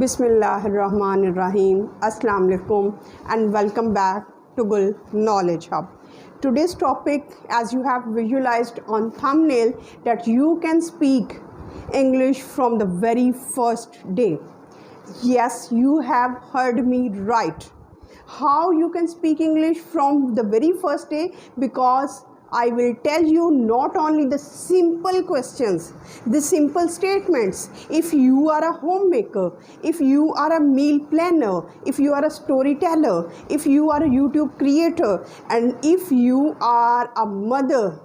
Bismillahirrahmanirrahim. Assalamu alaikum and welcome back to Gul Knowledge Hub. Today's topic, as you have visualized on thumbnail, that you can speak English from the very first day. Yes, you have heard me right. How you can speak English from the very first day? Because I will tell you not only the simple questions, the simple statements. If you are a homemaker, if you are a meal planner, if you are a storyteller, if you are a YouTube creator, and if you are a mother,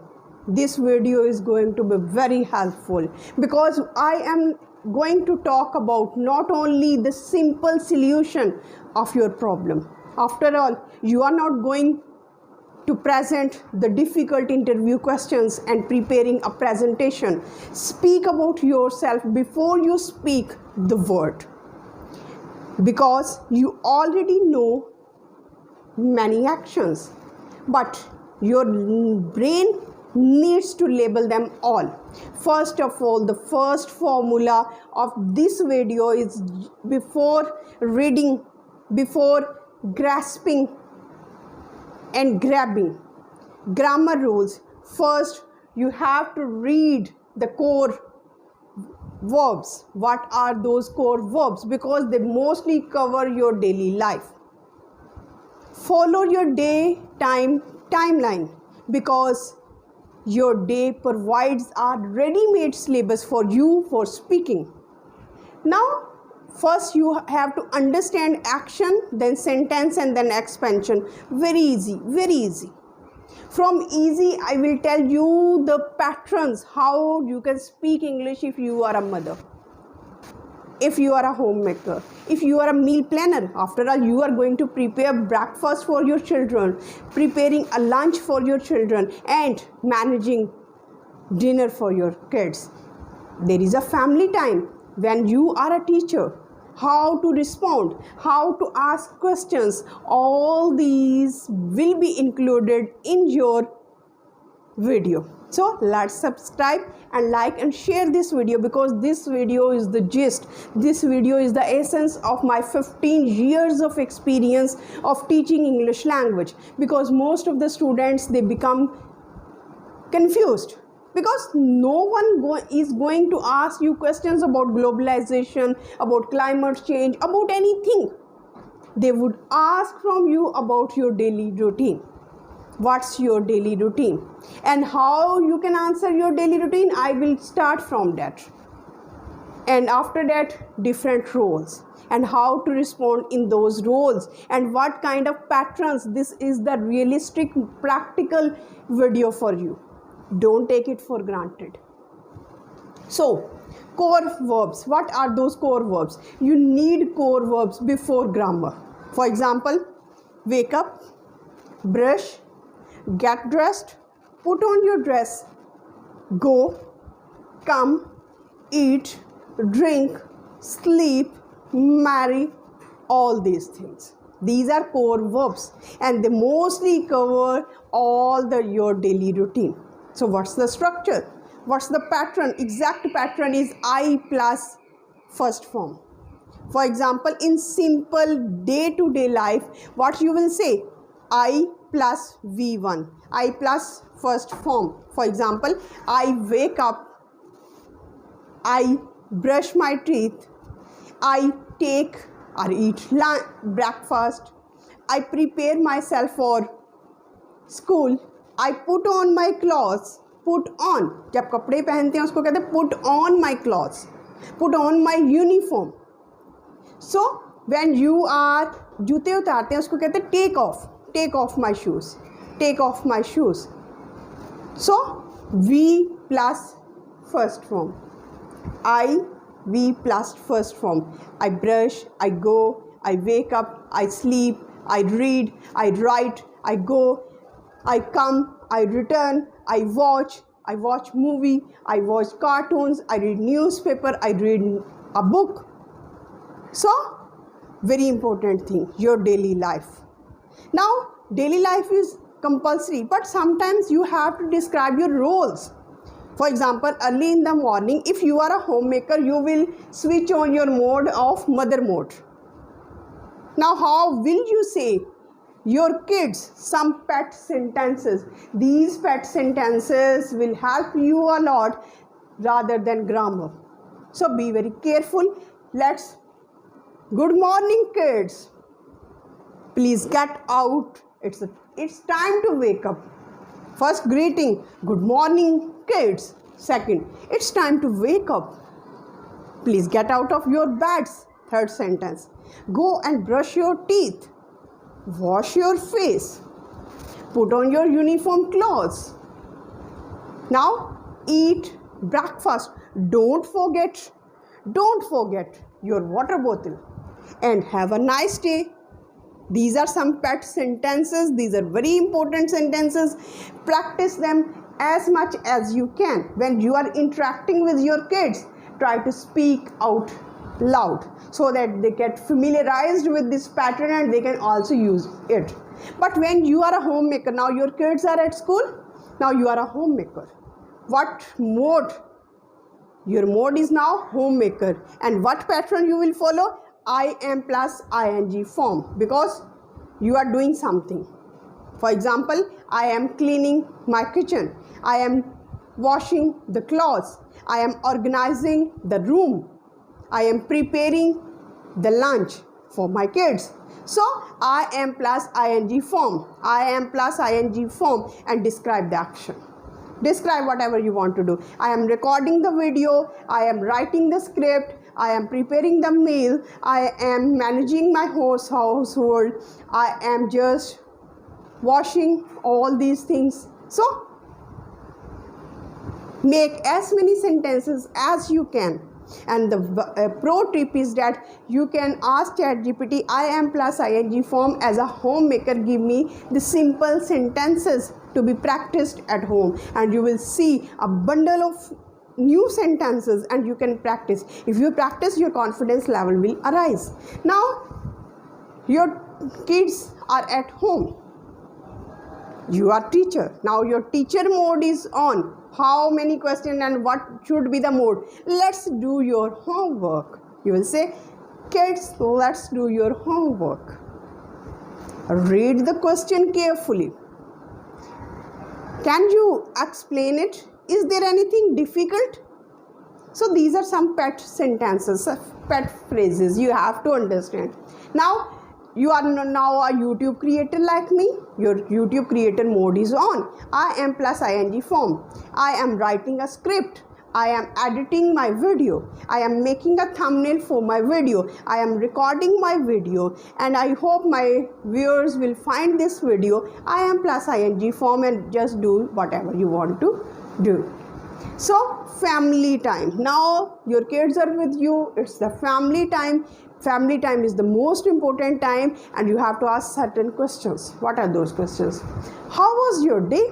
this video is going to be very helpful, because I am going to talk about not only the simple solution of your problem. After all, you are not going to present the difficult interview questions and preparing a presentation. Speak about yourself before you speak the word, because you already know many actions, but your brain needs to label them all. First of all, the first formula of this video is, before reading, before grasping and grabbing grammar rules, first you have to read the core verbs. What are those core verbs? Because they mostly cover your daily life. Follow your timeline, because your day provides a ready-made syllabus for you for speaking. Now first you have to understand action, then sentence, and then expansion. Very easy, very easy. From easy, I will tell you the patterns how you can speak English if you are a mother, if you are a homemaker, if you are a meal planner. After all, you are going to prepare breakfast for your children, preparing a lunch for your children, and managing dinner for your kids. There is a family time. When you are a teacher, how to respond, how to ask questions, all these will be included in your video. So let's subscribe and like and share this video, because this video is the gist. This video is the essence of my 15 years of experience of teaching English language, because most of the students, they become confused, because no one is going to ask you questions about globalization, about climate change, about anything. They would ask from you about your daily routine. What's your daily routine? And how you can answer your daily routine, I will start from that. And after that, different roles and how to respond in those roles and what kind of patterns. This is the realistic, practical video for you. Don't take it for granted. So, core verbs. What are those core verbs? You need core verbs before grammar. For example, wake up, brush, get dressed, put on your dress, go, come, eat, drink, sleep, marry, all these things. These are core verbs, and they mostly cover all your daily routine. So what's the structure? What's the pattern? Exact pattern is I plus first form. For example, in simple day-to-day life, what you will say? I plus V1. I plus first form. For example, I wake up, I brush my teeth, I take or eat breakfast, I prepare myself for school, I put on my clothes. Put on, जब कपड़े पहनते हैं उसको कहते हैं put on my clothes, put on my uniform. So when you are जूते उतारते हैं उसको कहते हैं take off my shoes, take off my shoes. So V plus first form, V plus first form. I brush, I go, I wake up, I sleep, I read, I write, I go, I come, I return, I watch movie, I watch cartoons, I read newspaper, I read a book. So, very important thing, your daily life. Now, daily life is compulsory, but sometimes you have to describe your roles. For example, early in the morning, if you are a homemaker, you will switch on your mode of mother mode. Now, how will you say your kids some pet sentences? These pet sentences will help you a lot rather than grammar. So be very careful. Let's. Good morning, kids. Please get out. It's time to wake up. First greeting, good morning, kids. Second, it's time to wake up. Please get out of your beds. Third sentence, go and brush your teeth. Wash your face. Put on your uniform clothes. Now eat breakfast. Don't forget your water bottle. And have a nice day. These are some pet sentences. These are very important sentences. Practice them as much as you can. When you are interacting with your kids, try to speak out loud so that they get familiarized with this pattern and they can also use it. But when you are a homemaker, now your kids are at school, now you are a homemaker. What mode? Your mode is now homemaker. And what pattern you will follow? I am plus ing form, because you are doing something. For example, I am cleaning my kitchen. I am washing the clothes. I am organizing the room. I am preparing the lunch for my kids. So I am plus ing form. I am plus ing form and describe the action. Describe whatever you want to do. I am recording the video. I am writing the script. I am preparing the meal. I am managing my household. I am just washing all these things. So make as many sentences as you can. And the pro tip is that you can ask ChatGPT, I am plus ing form as a homemaker, give me the simple sentences to be practiced at home, and you will see a bundle of new sentences and you can practice. If you practice, your confidence level will arise. Now your kids are at home. You are teacher. Now your teacher mode is on. How many questions and what should be the mode? Let's do your homework. You will say, kids, let's do your homework. Read the question carefully. Can you explain it? Is there anything difficult? So these are some pet sentences, pet phrases you have to understand. Now you are now a YouTube creator like me. Your YouTube creator mode is on. I am plus ing form. I am writing a script. I am editing my video. I am making a thumbnail for my video. I am recording my video, and I hope my viewers will find this video. I am plus ing form and just do whatever you want to do. So family time. Now your kids are with you. It's the family time. Family time is the most important time, and you have to ask certain questions. What are those questions? How was your day?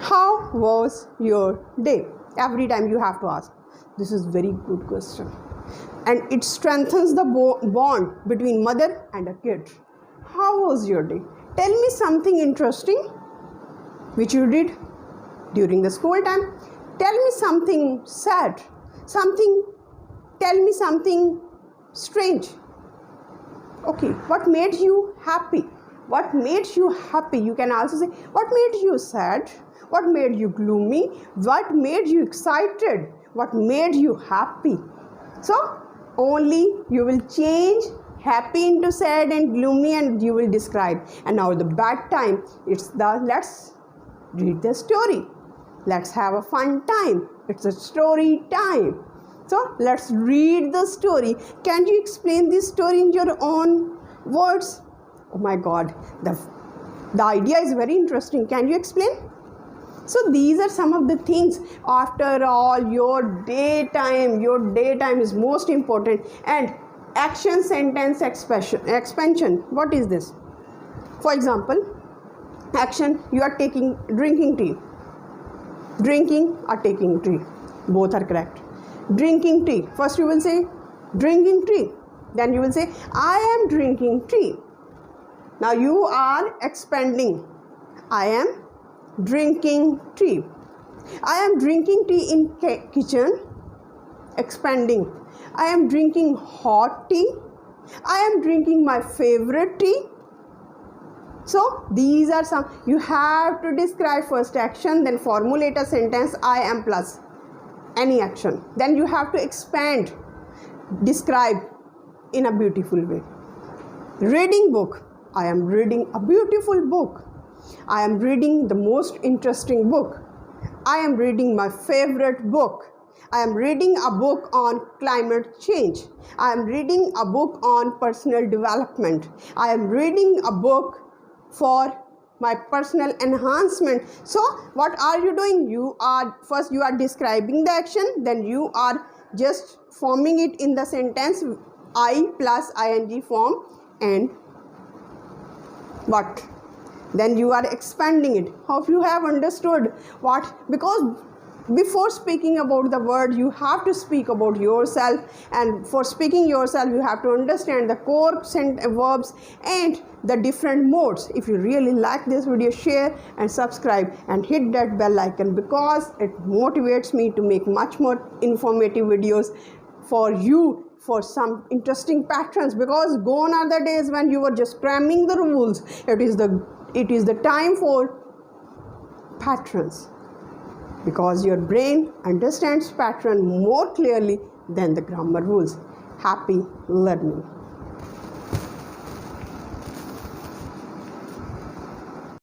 How was your day? Every time you have to ask. This is very good question. And it strengthens the bond between mother and a kid. How was your day? Tell me something interesting which you did during the school time. Tell me something sad. Tell me something strange. Okay, what made you happy? What made you happy? You can also say, what made you sad? What made you gloomy? What made you excited? What made you happy? So, only you will change happy into sad and gloomy, and you will describe. And now the bad time, it's the let's read the story. Let's have a fun time. It's a story time. So let's read the story. Can you explain this story in your own words? Oh my God, the idea is very interesting. Can you explain? So these are some of the things. After all, your daytime is most important. And action sentence expansion. What is this? For example, action, you are drinking tea. Drinking or taking tea. Both are correct. Drinking tea. First you will say drinking tea. Then you will say I am drinking tea. Now you are expanding. I am drinking tea. I am drinking tea in kitchen. Expanding. I am drinking hot tea. I am drinking my favorite tea. So these are some. You have to describe first action, then formulate a sentence I am plus any action. Then you have to expand, describe in a beautiful way. Reading book. I am reading a beautiful book. I am reading the most interesting book. I am reading my favorite book. I am reading a book on climate change. I am reading a book on personal development. I am reading a book for my personal enhancement. So what are you doing? You are describing the action, then you are just forming it in the sentence I plus ing form, and what? Then you are expanding it. Hope you have understood what, because before speaking about the word, you have to speak about yourself, and for speaking yourself, you have to understand the core verbs and the different modes. If you really like this video, share and subscribe and hit that bell icon, because it motivates me to make much more informative videos for you, for some interesting patterns, because gone are the days when you were just cramming the rules. It is the time for patterns, because your brain understands pattern more clearly than the grammar rules. Happy learning.